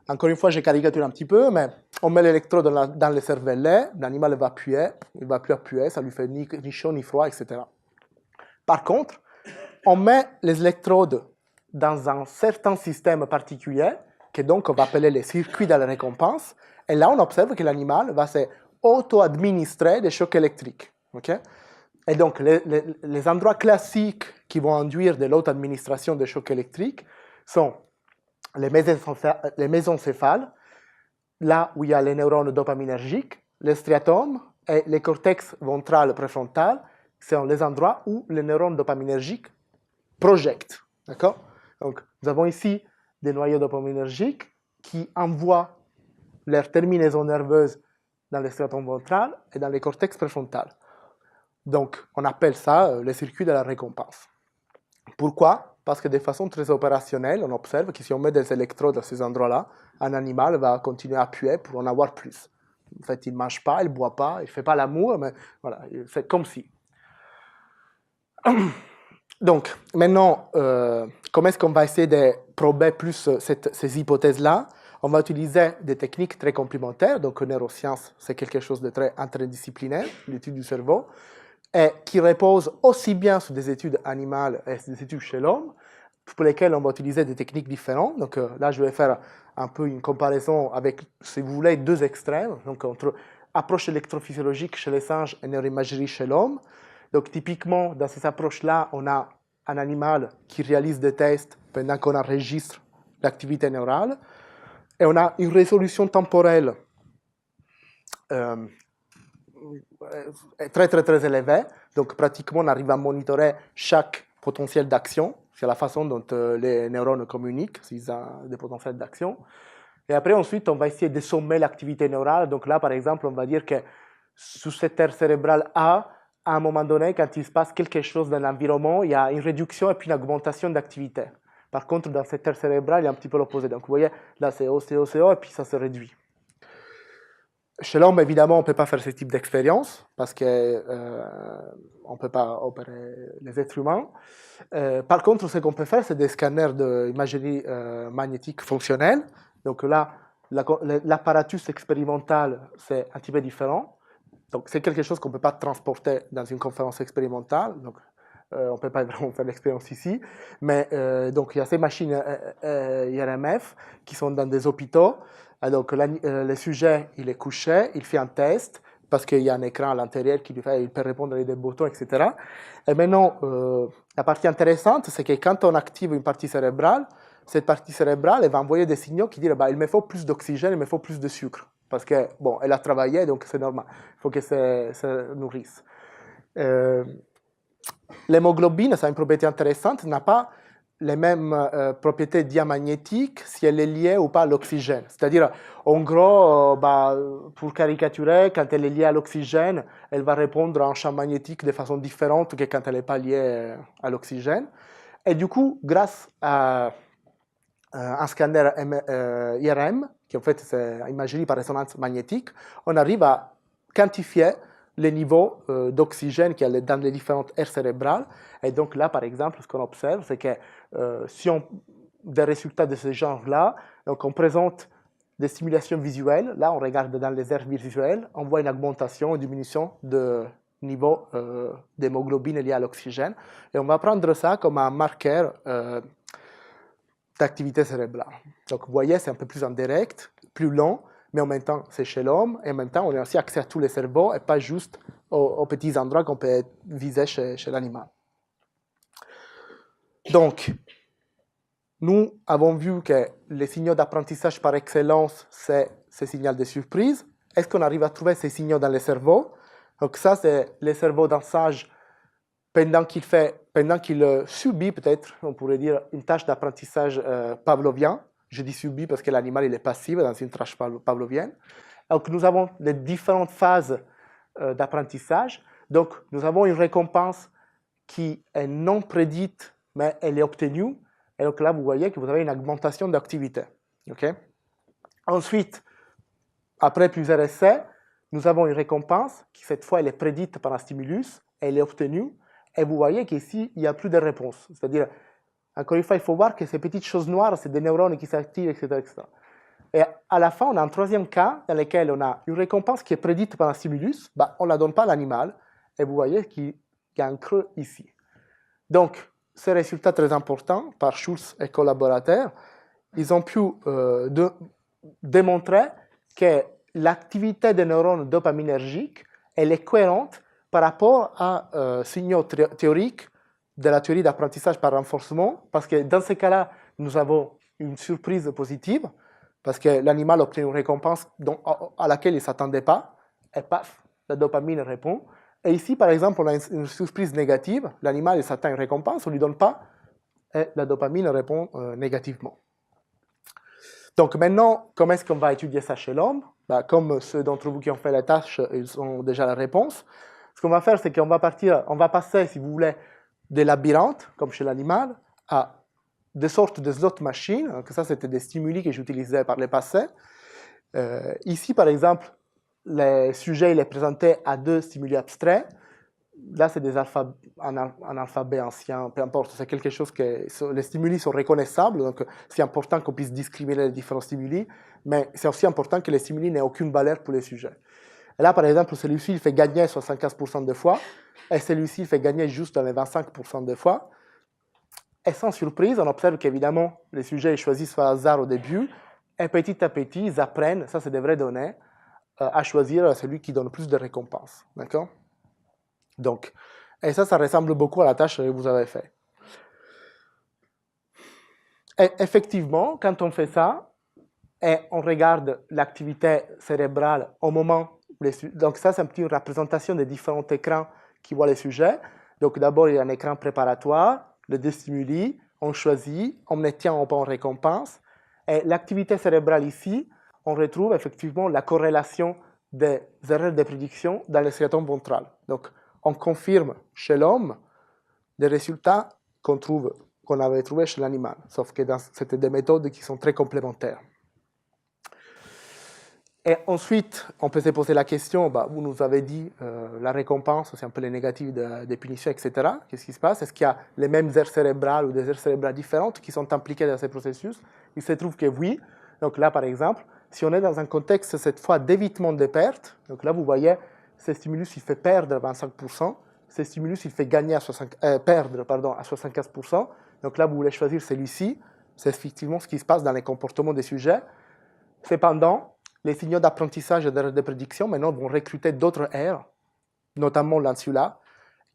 encore une fois, j'ai caricaturé un petit peu, mais on met l'électrode dans le cervelet, l'animal va appuyer, il ne va plus appuyer, ça lui fait ni chaud ni froid, etc. Par contre, on met les électrodes dans un certain système particulier, que donc on va appeler les circuits de la récompense, et là on observe que l'animal va se auto-administrer des chocs électriques. Okay? Et donc les endroits classiques qui vont induire de l'auto-administration des chocs électriques sont les mésencéphales, là où il y a les neurones dopaminergiques, les striatomes et les cortex ventral préfrontal, sont les endroits où les neurones dopaminergiques projettent. D'accord? Donc, nous avons ici des noyaux dopaminergiques qui envoient leurs terminaisons nerveuses dans les stratome ventral et dans les cortex préfrontal. Donc, on appelle ça le circuit de la récompense. Pourquoi? Parce que de façon très opérationnelle, on observe que si on met des électrodes à ces endroits-là, un animal va continuer à appuyer pour en avoir plus. En fait, il ne mange pas, il ne boit pas, il ne fait pas l'amour, mais voilà, c'est comme si. Donc, maintenant, comment est-ce qu'on va essayer de prober plus ces hypothèses-là? On va utiliser des techniques très complémentaires. Donc, neurosciences, c'est quelque chose de très interdisciplinaire, l'étude du cerveau, et qui repose aussi bien sur des études animales et des études chez l'homme, pour lesquelles on va utiliser des techniques différentes. Donc, là, je vais faire un peu une comparaison avec, si vous voulez, deux extrêmes. Donc, entre approche électrophysiologique chez les singes et neuroimagerie chez l'homme. Donc, typiquement, dans ces approches-là, on a un animal qui réalise des tests pendant qu'on enregistre l'activité neurale. Et on a une résolution temporelle très, très, très élevée. Donc, pratiquement, on arrive à monitorer chaque potentiel d'action. C'est la façon dont les neurones communiquent, s'ils ont des potentiels d'action. Et après, ensuite, on va essayer de sommer l'activité neurale. Donc là, par exemple, on va dire que sous cette aire cérébrale A, à un moment donné, quand il se passe quelque chose dans l'environnement, il y a une réduction et puis une augmentation d'activité. Par contre, dans cette aire cérébrale, il y a un petit peu l'opposé. Donc, vous voyez, là, c'est O, C, O, C, O, et puis ça se réduit. Chez l'homme, évidemment, on ne peut pas faire ce type d'expérience parce qu'on ne peut pas opérer les êtres humains. Par contre, ce qu'on peut faire, c'est des scanners d'imagerie magnétique fonctionnelle. Donc là, l'apparatus expérimental, c'est un petit peu différent. Donc, c'est quelque chose qu'on ne peut pas transporter dans une conférence expérimentale. Donc, on ne peut pas vraiment faire l'expérience ici. Mais donc, il y a ces machines IRMF qui sont dans des hôpitaux. Donc, le sujet, il est couché, il fait un test parce qu'il y a un écran à l'intérieur qui lui fait, il peut répondre avec des boutons, etc. Et maintenant, la partie intéressante, c'est que quand on active une partie cérébrale, cette partie cérébrale, elle va envoyer des signaux qui disent, bah, il me faut plus d'oxygène, il me faut plus de sucre. Parce que, bon, elle a travaillé, donc c'est normal. Il faut qu'elle se nourrisse. L'hémoglobine, ça a une propriété intéressante, n'a pas les mêmes propriétés diamagnétiques si elle est liée ou pas à l'oxygène. C'est-à-dire, en gros, pour caricaturer, quand elle est liée à l'oxygène, elle va répondre à un champ magnétique de façon différente que quand elle n'est pas liée à l'oxygène. Et du coup, grâce à un scanner IRM, qui en fait c'est imagerie par résonance magnétique, on arrive à quantifier les niveaux d'oxygène qu'il y a dans les différentes aires cérébrales. Et donc là, par exemple, ce qu'on observe, c'est que si on des résultats de ce genre-là, donc on présente des stimulations visuelles, là on regarde dans les aires visuelles, on voit une augmentation, une diminution de niveau d'hémoglobine liée à l'oxygène, et on va prendre ça comme un marqueur d'activité cérébrale. Donc vous voyez, c'est un peu plus indirect, plus long, mais en même temps c'est chez l'homme, et en même temps on a aussi accès à tous les cerveaux, et pas juste aux petits endroits qu'on peut viser chez l'animal. Donc, nous avons vu que les signaux d'apprentissage par excellence, c'est ces signaux de surprise. Est-ce qu'on arrive à trouver ces signaux dans les cerveaux? Donc ça, c'est le cerveau d'un sage pendant qu'il subit peut-être, on pourrait dire, une tâche d'apprentissage pavlovien. Je dis subit parce que l'animal il est passif dans une tâche pavlovienne. Donc nous avons les différentes phases d'apprentissage. Donc nous avons une récompense qui est non prédite, mais elle est obtenue. Et donc là, vous voyez que vous avez une augmentation d'activité. Okay? Ensuite, après plusieurs essais, nous avons une récompense qui, cette fois, elle est prédite par un stimulus, elle est obtenue, et vous voyez qu'ici, il n'y a plus de réponse. C'est-à-dire, encore une fois, il faut voir que ces petites choses noires, c'est des neurones qui s'activent, etc., etc. Et à la fin, on a un troisième cas dans lequel on a une récompense qui est prédite par un stimulus, on ne la donne pas à l'animal, et vous voyez qu'il y a un creux ici. Donc, ces résultats très importants par Schultz et collaborateurs, ils ont pu démontrer que l'activité des neurones dopaminergiques, elle est cohérente par rapport à signaux théoriques de la théorie d'apprentissage par renforcement, parce que dans ces cas-là, nous avons une surprise positive, parce que l'animal obtient une récompense à laquelle il ne s'attendait pas, et paf, la dopamine répond. Et ici, par exemple, on a une surprise négative, l'animal s'attend à une récompense, on ne lui donne pas, et la dopamine répond négativement. Donc maintenant, comment est-ce qu'on va étudier ça chez l'homme? Comme ceux d'entre vous qui ont fait la tâche, ils ont déjà la réponse. Ce qu'on va faire, c'est qu'on va passer, si vous voulez, des labyrinthes, comme chez l'animal, à des sortes de slot machines. Donc ça, c'était des stimuli que j'utilisais par le passé. Ici, par exemple, le sujet il est présenté à deux stimuli abstraits. Là, c'est un alphabet ancien, peu importe, c'est quelque chose que les stimuli sont reconnaissables, donc c'est important qu'on puisse discriminer les différents stimuli, mais c'est aussi important que les stimuli n'aient aucune valeur pour les sujets. Et là, par exemple, celui-ci, il fait gagner 75% de fois, et celui-ci, il fait gagner juste dans les 25% de fois. Et sans surprise, on observe qu'évidemment, les sujets ils choisissent par hasard au début, et petit à petit, ils apprennent, ça c'est des vraies données, à choisir celui qui donne plus de récompenses. D'accord? Donc, et ça ressemble beaucoup à la tâche que vous avez faite. Et effectivement, quand on fait ça, et on regarde l'activité cérébrale au moment où donc ça, c'est une petite représentation des différents écrans qui voient les sujets. Donc d'abord, il y a un écran préparatoire, le deux stimuli, on choisit, on obtient ou pas en récompense. Et l'activité cérébrale ici, on retrouve effectivement la corrélation des erreurs de prédiction dans le striatum ventral. Donc, on confirme chez l'homme des résultats qu'on avait trouvés chez l'animal, sauf que c'était des méthodes qui sont très complémentaires. Et ensuite, on peut se poser la question, vous nous avez dit, la récompense, c'est un peu les négatifs des punitions, etc. Qu'est-ce qui se passe? Est-ce qu'il y a les mêmes aires cérébrales ou des aires cérébrales différentes qui sont impliquées dans ces processus? Il se trouve que oui. Donc là, par exemple, si on est dans un contexte, cette fois, d'évitement des pertes, donc là, vous voyez, ce stimulus, il fait perdre 25%, ce stimulus, il fait gagner perdre à 75%. Donc là, vous voulez choisir celui-ci. C'est effectivement ce qui se passe dans les comportements des sujets. Cependant, les signaux d'apprentissage et de prédiction maintenant vont recruter d'autres aires, notamment l'insula,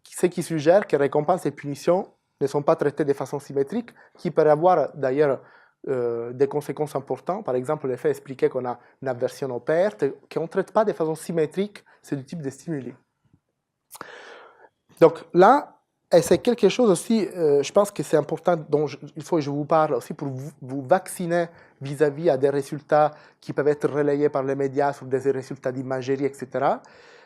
ce qui suggère que récompenses et punitions ne sont pas traitées de façon symétrique, qui peut avoir d'ailleurs des conséquences importantes. Par exemple, l'effet expliqué qu'on a une aversion aux pertes, qu'on ne traite pas de façon symétrique ce type de stimuli. Donc là, Et c'est quelque chose aussi, je pense que c'est important, il faut que je vous parle aussi pour vous vacciner vis-à-vis à des résultats qui peuvent être relayés par les médias sur des résultats d'imagerie, etc.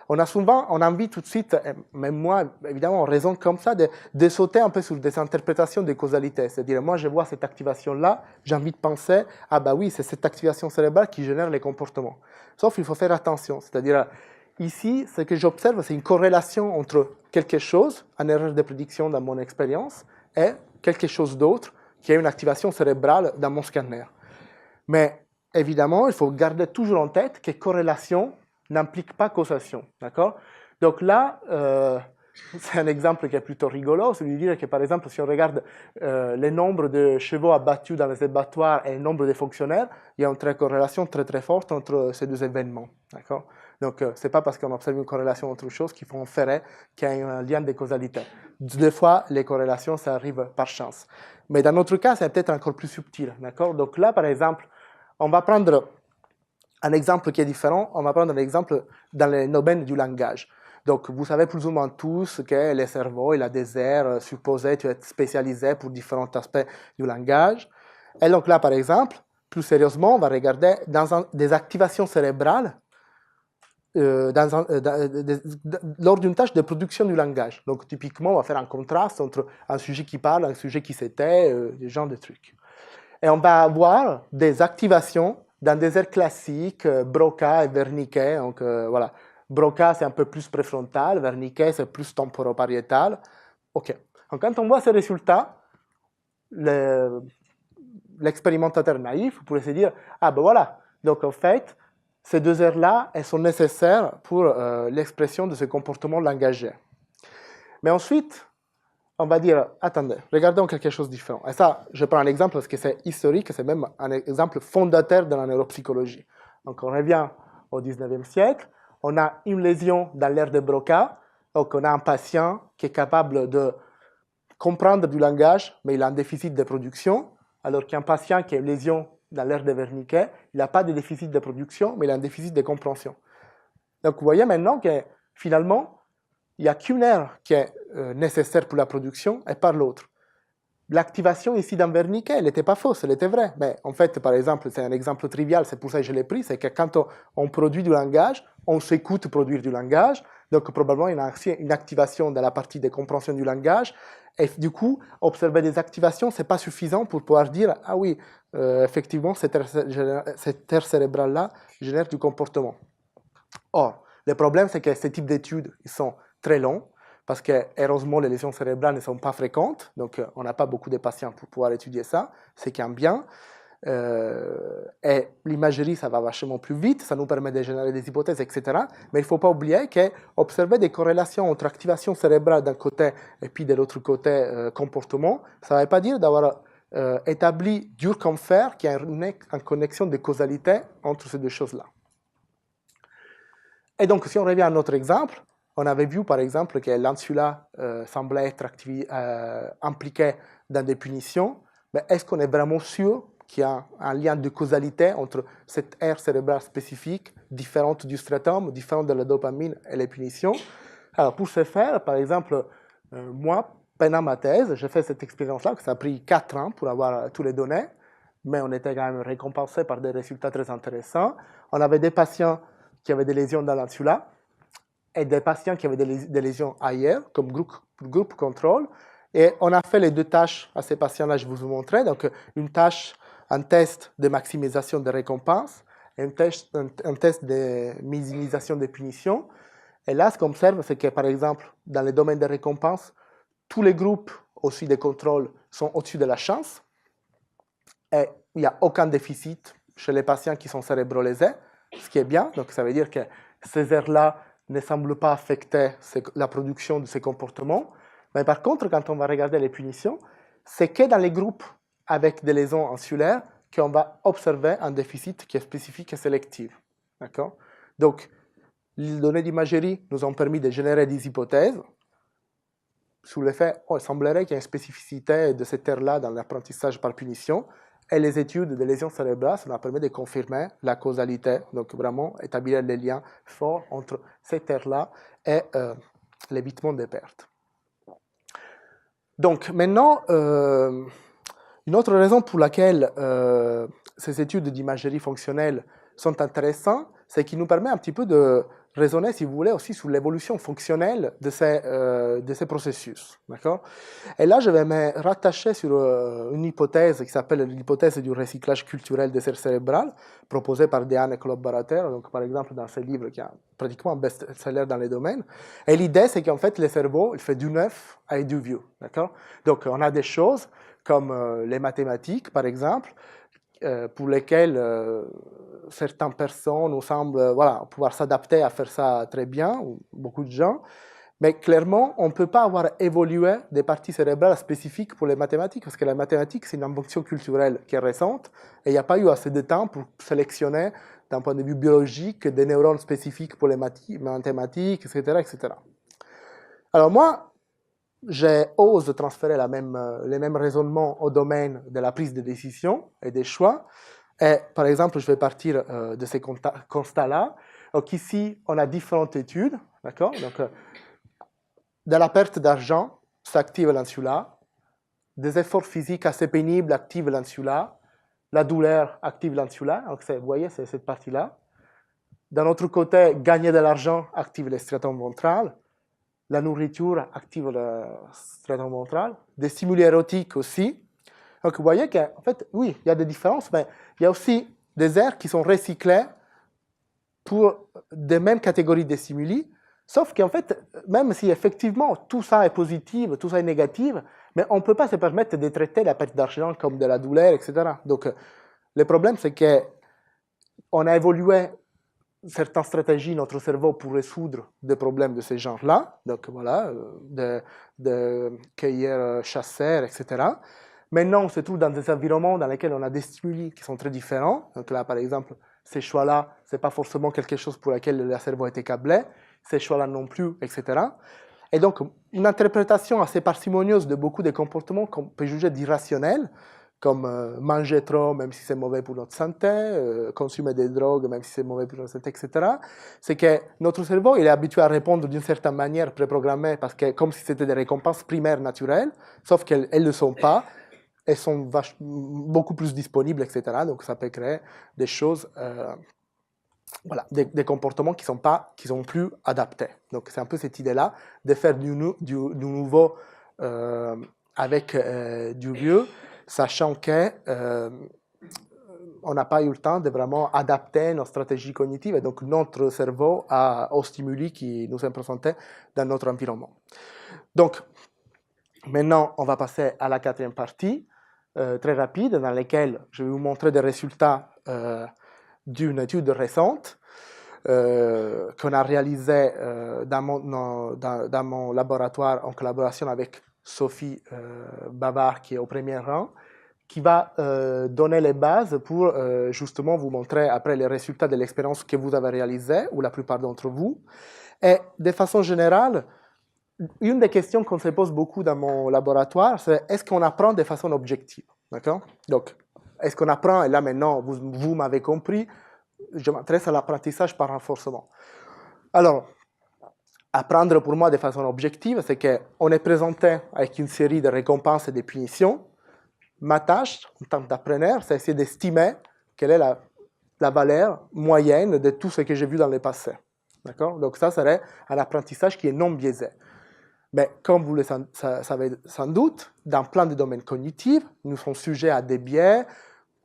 On a souvent, on a envie tout de suite, même moi, évidemment, on raisonne comme ça, de sauter un peu sur des interprétations de causalité. C'est-à-dire, moi, je vois cette activation-là, j'ai envie de penser, ah bah oui, c'est cette activation cérébrale qui génère les comportements. Sauf qu'il faut faire attention, c'est-à-dire, ici, ce que j'observe, c'est une corrélation entre quelque chose, une erreur de prédiction dans mon expérience, et quelque chose d'autre, qui est une activation cérébrale dans mon scanner. Mais évidemment, il faut garder toujours en tête que corrélation n'implique pas causation. D'accord? Donc là, c'est un exemple qui est plutôt rigolo, c'est de dire que par exemple, si on regarde le nombre de chevaux abattus dans les abattoirs et le nombre de fonctionnaires, il y a une corrélation très très forte entre ces deux événements. D'accord? Donc, ce n'est pas parce qu'on observe une corrélation entre choses qu'il faut en faire qu'il y a un lien de causalité. Des fois, les corrélations, ça arrive par chance. Mais dans notre cas, c'est peut-être encore plus subtil. D'accord? Donc là, par exemple, on va prendre un exemple qui est différent. On va prendre un exemple dans le domaine du langage. Donc, vous savez plus ou moins tous que le cerveau, il a des aires supposées être spécialisées pour différents aspects du langage. Et donc là, par exemple, plus sérieusement, on va regarder dans des activations cérébrales lors d'une tâche de production du langage. Donc, typiquement, on va faire un contraste entre un sujet qui parle, un sujet qui s'était, des genres de trucs. Et on va avoir des activations dans des aires classiques, Broca et Wernicke. Donc, voilà. Broca, c'est un peu plus préfrontal, Wernicke, c'est plus temporopariétal. OK. Donc, quand on voit ces résultats, l'expérimentateur naïf pourrait se dire, ah ben voilà, donc en fait, ces deux aires-là, elles sont nécessaires pour l'expression de ce comportement langagé. Mais ensuite, on va dire, attendez, regardons quelque chose de différent. Et ça, je prends un exemple parce que c'est historique, c'est même un exemple fondateur de la neuropsychologie. Donc, on revient au 19e siècle, on a une lésion dans l'aire de Broca, donc on a un patient qui est capable de comprendre du langage, mais il a un déficit de production, alors qu'un patient qui a une lésion dans l'aire de Wernicke, il n'a pas de déficit de production, mais il a un déficit de compréhension. Donc, vous voyez maintenant que finalement, il n'y a qu'une aire qui est nécessaire pour la production et pas l'autre. L'activation ici dans Wernicke, elle n'était pas fausse, elle était vraie. Mais en fait, par exemple, c'est un exemple trivial, c'est pour ça que je l'ai pris, c'est que quand on produit du langage, on s'écoute produire du langage, donc probablement il y a une activation dans la partie de compréhension du langage, et du coup, observer des activations, ce n'est pas suffisant pour pouvoir dire, ah oui, effectivement, cette aire cérébrale-là génère du comportement. Or, le problème, c'est que ces types d'études, ils sont très longs, parce que, heureusement, les lésions cérébrales ne sont pas fréquentes, donc on n'a pas beaucoup de patients pour pouvoir étudier ça, c'est quand même bien. Et l'imagerie, ça va vachement plus vite, ça nous permet de générer des hypothèses, etc. Mais il ne faut pas oublier qu'observer des corrélations entre activation cérébrale d'un côté et puis de l'autre côté comportement, ça ne veut pas dire d'avoir établi dur comme fer qu'il y a une connexion de causalité entre ces deux choses-là. Et donc, si on revient à notre exemple, on avait vu par exemple que l'insula semblait être impliqué dans des punitions, mais est-ce qu'on est vraiment sûr qu'il y a un lien de causalité entre cette aire cérébrale spécifique, différente du stratum, différente de la dopamine et les punitions? Alors, pour ce faire, par exemple, moi, pendant ma thèse, j'ai fait cette expérience-là, que ça a pris 4 ans pour avoir toutes les données, mais on était quand même récompensé par des résultats très intéressants. On avait des patients qui avaient des lésions dans l'insula et des patients qui avaient des lésions ailleurs, comme groupe contrôle. Et on a fait les deux tâches à ces patients-là, je vous ai montré. Donc, une tâche, un test de maximisation des récompenses et un test de minimisation des punitions. Et là, ce qu'on observe, c'est que, par exemple, dans le domaine des récompenses, tous les groupes aussi de contrôle sont au-dessus de la chance. Et il n'y a aucun déficit chez les patients qui sont cérébrolésés, ce qui est bien. Donc, ça veut dire que ces aires-là ne semblent pas affecter la production de ces comportements. Mais par contre, quand on va regarder les punitions, c'est que dans les groupes avec des lésions insulaires qu'on va observer un déficit qui est spécifique et sélectif. D'accord? Donc, les données d'imagerie nous ont permis de générer des hypothèses sur le fait, il semblerait qu'il y ait une spécificité de cette aire-là dans l'apprentissage par punition. Et les études de lésions cérébrales, ça nous permet de confirmer la causalité, donc vraiment établir les liens forts entre cette aire-là et l'évitement des pertes. Donc maintenant, une autre raison pour laquelle ces études d'imagerie fonctionnelle sont intéressantes, c'est qu'ils nous permettent un petit peu de raisonner, si vous voulez, aussi sur l'évolution fonctionnelle de ces processus. D'accord? Et là, je vais me rattacher sur une hypothèse qui s'appelle l'hypothèse du recyclage culturel des aires cérébrales, proposée par Dehaene et collaborateurs, donc par exemple dans ce livre qui est pratiquement un best-seller dans les domaines. Et l'idée, c'est qu'en fait, le cerveau, il fait du neuf et du vieux. D'accord? Donc, on a des choses comme les mathématiques, par exemple, pour lesquelles certaines personnes nous semblent voilà, pouvoir s'adapter à faire ça très bien, ou beaucoup de gens. Mais clairement, on ne peut pas avoir évolué des parties cérébrales spécifiques pour les mathématiques, parce que la mathématique, c'est une invention culturelle qui est récente, et il n'y a pas eu assez de temps pour sélectionner, d'un point de vue biologique, des neurones spécifiques pour les mathématiques, etc., etc. Alors moi, j'ose transférer les mêmes raisonnements au domaine de la prise de décision et des choix. Et par exemple, je vais partir de ces constats-là. Donc ici, on a différentes études, d'accord? Donc, de la perte d'argent, ça active l'insula. Des efforts physiques assez pénibles activent l'insula. La douleur active l'insula. Donc, vous voyez, c'est cette partie-là. D'un autre côté, gagner de l'argent active le striatum ventral. La nourriture active le striatum ventral. Des stimuli érotiques aussi. Donc, vous voyez qu'en fait, oui, il y a des différences, mais il y a aussi des aires qui sont recyclées pour des mêmes catégories de stimuli, sauf qu'en fait, même si effectivement tout ça est positif, tout ça est négatif, mais on ne peut pas se permettre de traiter la perte d'argent comme de la douleur, etc. Donc, le problème, c'est qu'on a évolué certaines stratégies dans notre cerveau pour résoudre des problèmes de ce genre-là, donc voilà, de cueilleurs, chasseurs, etc. Maintenant, on se trouve dans des environnements dans lesquels on a des stimuli qui sont très différents. Donc là, par exemple, ces choix-là, ce n'est pas forcément quelque chose pour lequel le cerveau a été câblé, ces choix-là non plus, etc. Et donc, une interprétation assez parcimonieuse de beaucoup de comportements qu'on peut juger d'irrationnels, comme manger trop, même si c'est mauvais pour notre santé, consommer des drogues, même si c'est mauvais pour notre santé, etc. C'est que notre cerveau, il est habitué à répondre d'une certaine manière préprogrammée, parce que comme si c'était des récompenses primaires naturelles, sauf qu'elles ne le sont pas. Elles sont beaucoup plus disponibles, etc. Donc, ça peut créer des choses, voilà, des comportements qui sont plus adaptés. Donc, c'est un peu cette idée-là de faire du nouveau avec du vieux, sachant que on n'a pas eu le temps de vraiment adapter nos stratégies cognitives et donc notre cerveau aux stimuli qui nous sont présentés dans notre environnement. Donc, maintenant, on va passer à la quatrième partie, très rapide, dans laquelle je vais vous montrer des résultats d'une étude récente qu'on a réalisée dans mon laboratoire en collaboration avec Sophie Bavard, qui est au premier rang, qui va donner les bases pour justement vous montrer après les résultats de l'expérience que vous avez réalisée, ou la plupart d'entre vous. Et de façon générale, une des questions qu'on se pose beaucoup dans mon laboratoire, c'est est-ce qu'on apprend de façon objective? D'accord? Donc, est-ce qu'on apprend? Et là, maintenant, vous m'avez compris, je m'intéresse à l'apprentissage par renforcement. Alors, apprendre pour moi de façon objective, c'est qu'on est présenté avec une série de récompenses et de punitions. Ma tâche, en tant qu'appreneur, c'est essayer d'estimer quelle est la valeur moyenne de tout ce que j'ai vu dans le passé. D'accord? Donc, ça serait un apprentissage qui est non biaisé. Mais comme vous le savez sans doute, dans plein de domaines cognitifs, nous sommes sujets à des biais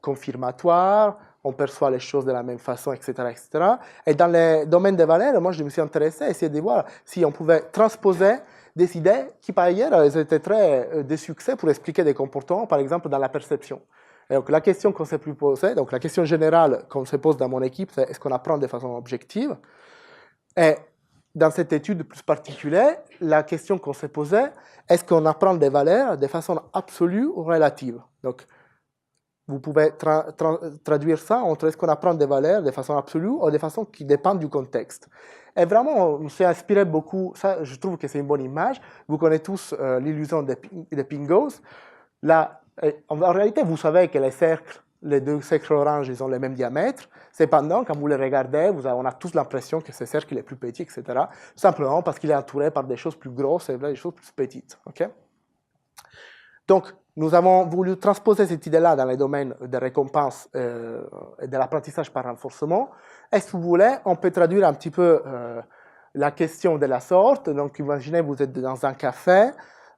confirmatoires, on perçoit les choses de la même façon, etc., etc. Et dans les domaines des valeurs, moi, je me suis intéressé à essayer de voir si on pouvait transposer des idées qui, par ailleurs, étaient très des succès pour expliquer des comportements, par exemple, dans la perception. Et donc, la question qu'on s'est posée, donc la question générale qu'on se pose dans mon équipe, c'est est-ce qu'on apprend de façon objective? Et dans cette étude plus particulière, la question qu'on s'est posée, est-ce qu'on apprend des valeurs de façon absolue ou relative? Donc, vous pouvez traduire ça entre est-ce qu'on apprend des valeurs de façon absolue ou de façon qui dépend du contexte. Et vraiment, on s'est inspiré beaucoup, ça je trouve que c'est une bonne image, vous connaissez tous l'illusion des Pingos. Là, en réalité, vous savez que les deux cercles oranges, ils ont le même diamètre. Cependant, quand vous les regardez, on a tous l'impression que ce cercle est plus petit, etc. Simplement parce qu'il est entouré par des choses plus grosses et des choses plus petites. Okay? Donc, nous avons voulu transposer cette idée-là dans les domaines des récompenses et de l'apprentissage par renforcement. Et si vous voulez, on peut traduire un petit peu la question de la sorte. Donc, imaginez, vous êtes dans un café,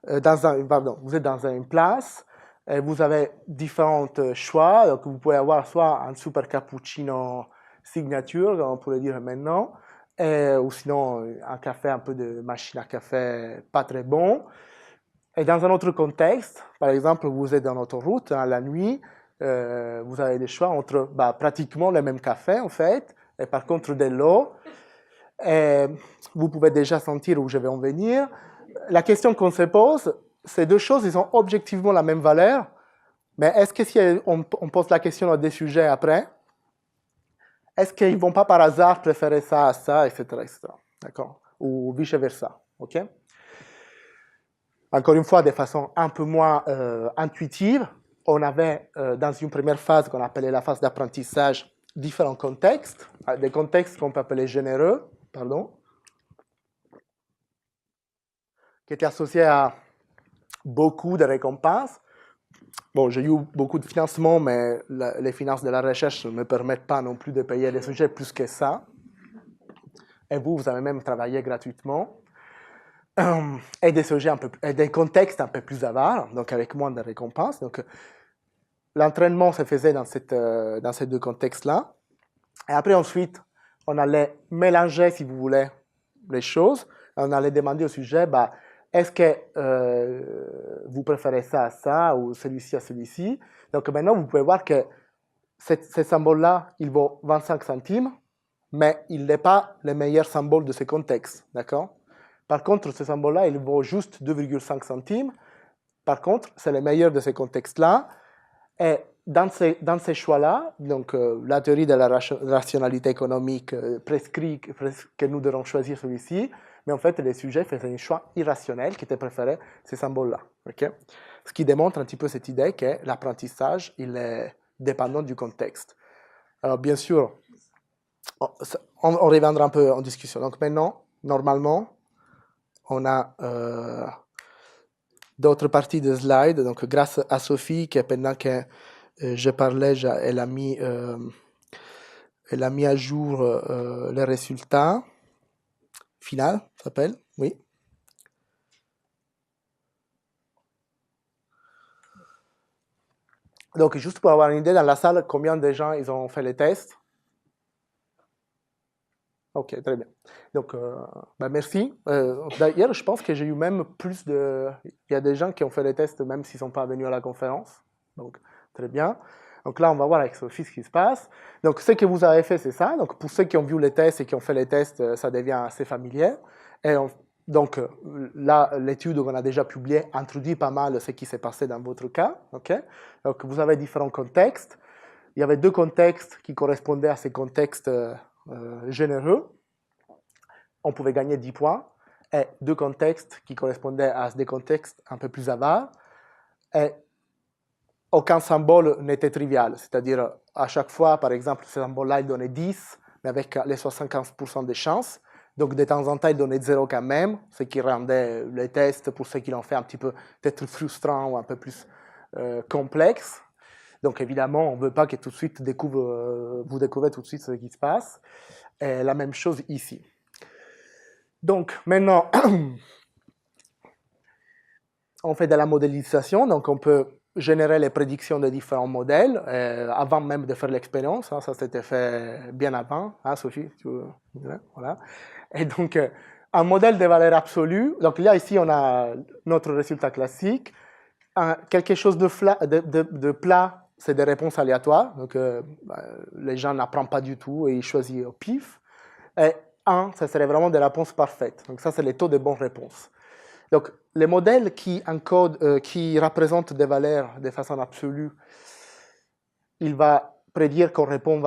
vous êtes dans une place, et vous avez différents choix. Donc, vous pouvez avoir soit un super cappuccino signature, comme on pourrait dire maintenant, ou sinon un café, un peu de machine à café pas très bon. Et dans un autre contexte, par exemple, vous êtes dans l'autoroute, hein, la nuit, vous avez des choix entre pratiquement le même café, en fait, et par contre de l'eau. Et vous pouvez déjà sentir où je vais en venir. La question qu'on se pose, ces deux choses, ils ont objectivement la même valeur, mais est-ce que si on pose la question à des sujets après, est-ce qu'ils ne vont pas par hasard préférer ça à ça, etc., etc. D'accord? Ou vice-versa, ok? Encore une fois, de façon un peu moins intuitive, on avait dans une première phase qu'on appelait la phase d'apprentissage différents contextes, des contextes qu'on peut appeler généreux, pardon, qui étaient associés à beaucoup de récompenses. Bon, j'ai eu beaucoup de financement, mais les finances de la recherche ne me permettent pas non plus de payer les sujets plus que ça. Et vous avez même travaillé gratuitement. Et des sujets des contextes un peu plus avares, donc avec moins de récompenses. Donc, l'entraînement se faisait dans ces deux contextes-là. Et après, ensuite, on allait mélanger, si vous voulez, les choses. On allait demander au sujet, est-ce que vous préférez ça à ça ou celui-ci à celui-ci? Donc maintenant, vous pouvez voir que ce symbole-là, il vaut 25 centimes, mais il n'est pas le meilleur symbole de ce contexte, d'accord? Par contre, ce symbole-là, il vaut juste 2,5 centimes. Par contre, c'est le meilleur de ces contextes-là. Et dans ces choix-là, donc la théorie de la rationalité économique prescrit que nous devons choisir celui-ci, mais en fait, les sujets faisaient un choix irrationnel qui était préféré ces symboles-là. Okay? Ce qui démontre un petit peu cette idée que l'apprentissage, il est dépendant du contexte. Alors, bien sûr, on reviendra un peu en discussion. Donc maintenant, normalement, on a d'autres parties de slides. Donc, grâce à Sophie, qui pendant que je parlais, elle a mis à jour les résultats final, ça s'appelle, oui. Donc, juste pour avoir une idée, dans la salle, combien de gens ils ont fait les tests? Ok, très bien. Donc, merci. D'ailleurs, je pense que j'ai eu même plus de... Il y a des gens qui ont fait les tests même s'ils ne sont pas venus à la conférence. Donc, très bien. Donc là, on va voir avec Sophie ce qui se passe. Donc, ce que vous avez fait, c'est ça. Donc, pour ceux qui ont vu les tests et qui ont fait les tests, ça devient assez familier. Et donc, là, l'étude qu'on a déjà publiée introduit pas mal ce qui s'est passé dans votre cas. Okay? Donc, vous avez différents contextes. Il y avait deux contextes qui correspondaient à ces contextes généreux. On pouvait gagner 10 points. Et deux contextes qui correspondaient à des contextes un peu plus avares. Et aucun symbole n'était trivial. C'est-à-dire, à chaque fois, par exemple, ce symbole-là, il donnait 10, mais avec les 75% de chances. Donc, de temps en temps, il donnait 0 quand même, ce qui rendait les tests, pour ceux qui l'ont fait, un petit peu peut-être frustrant ou un peu plus complexe. Donc, évidemment, on ne veut pas que tout de suite vous découvrez tout de suite ce qui se passe. Et la même chose ici. Donc, maintenant, on fait de la modélisation. Donc, on peut générer les prédictions de différents modèles avant même de faire l'expérience. Hein, ça s'était fait bien avant. Hein, Sophie, voilà. Et donc, un modèle de valeur absolue. Donc là, ici, on a notre résultat classique. Quelque chose de plat, c'est des réponses aléatoires. Donc, les gens n'apprennent pas du tout et ils choisissent au pif. Et 1, ça serait vraiment des réponses parfaites. Donc ça, c'est les taux de bonnes réponses. Donc, les modèles qui représentent des valeurs de façon absolue, il va prédire qu'on répond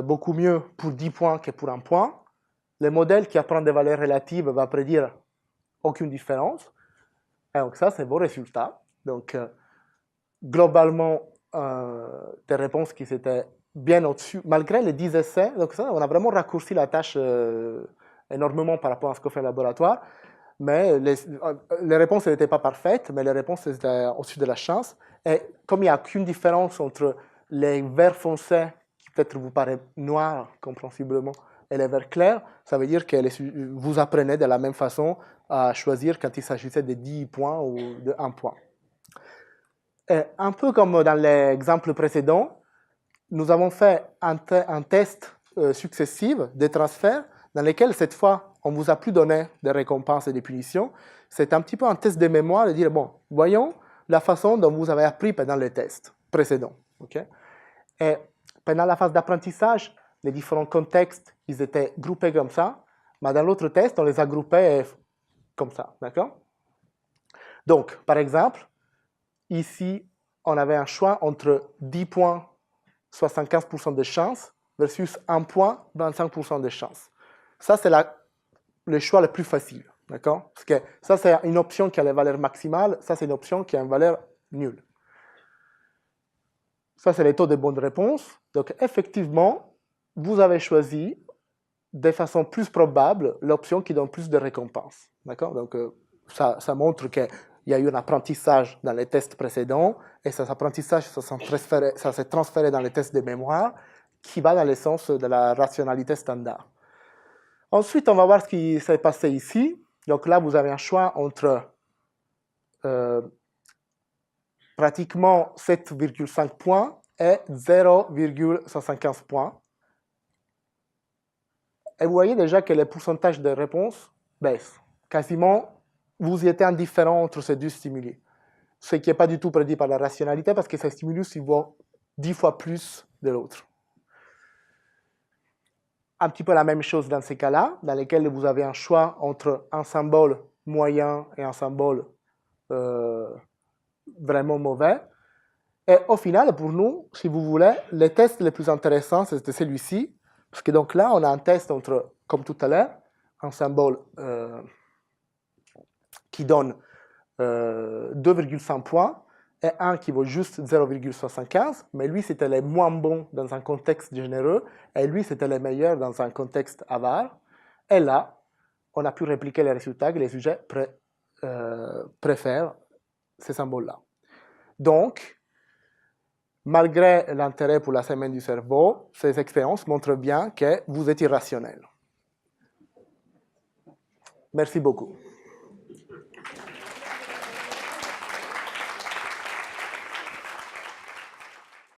beaucoup mieux pour 10 points que pour 1 point. Le modèle qui apprend des valeurs relatives va prédire aucune différence. Et donc ça, c'est vos résultats. Donc, globalement, des réponses qui étaient bien au-dessus, malgré les 10 essais. Donc ça, on a vraiment raccourci la tâche énormément par rapport à ce qu'on fait au laboratoire. mais les réponses n'étaient pas parfaites, mais les réponses étaient au-dessus de la chance. Et comme il n'y a aucune différence entre les verts foncés, qui peut-être vous paraissent noirs, comprensiblement, et les verts clairs, ça veut dire que vous apprenez de la même façon à choisir quand il s'agissait de 10 points ou de 1 point. Et un peu comme dans l'exemple précédent, nous avons fait un test successif des transferts dans lesquels, cette fois, on ne vous a plus donné de récompenses et de punitions. C'est un petit peu un test de mémoire de dire, bon, voyons la façon dont vous avez appris pendant les tests précédents. Okay? Et pendant la phase d'apprentissage, les différents contextes, ils étaient groupés comme ça, mais dans l'autre test, on les a groupés comme ça. D'accord? Donc, par exemple, ici, on avait un choix entre 10 points, 75% de chance, versus 1 point, 25% de chance. Ça, c'est le choix le plus facile. D'accord? Parce que ça, c'est une option qui a la valeur maximale, ça, c'est une option qui a une valeur nulle. Ça, c'est les taux de bonne réponse. Donc, effectivement, vous avez choisi de façon plus probable l'option qui donne plus de récompenses. D'accord? Donc, ça montre qu'il y a eu un apprentissage dans les tests précédents, et cet apprentissage, ça s'est transféré dans les tests de mémoire, qui va dans le sens de la rationalité standard. Ensuite, on va voir ce qui s'est passé ici. Donc là, vous avez un choix entre pratiquement 7,5 points et 0,115 points. Et vous voyez déjà que le pourcentage de réponses baisse. Quasiment, vous y êtes indifférent entre ces deux stimuli. Ce qui n'est pas du tout prédit par la rationalité parce que ce stimulus, il vaut 10 fois plus de l'autre. Un petit peu la même chose dans ces cas-là, dans lesquels vous avez un choix entre un symbole moyen et un symbole vraiment mauvais. Et au final, pour nous, si vous voulez, le test le plus intéressant, c'était celui-ci. Parce que donc là, on a un test entre, comme tout à l'heure, un symbole qui donne 2,5 points et un qui vaut juste 0,75, mais lui, c'était le moins bon dans un contexte généreux, et lui, c'était le meilleur dans un contexte avare. Et là, on a pu répliquer les résultats que les sujets préfèrent ces symboles-là. Donc, malgré l'intérêt pour la semaine du cerveau, ces expériences montrent bien que vous êtes irrationnel. Merci beaucoup.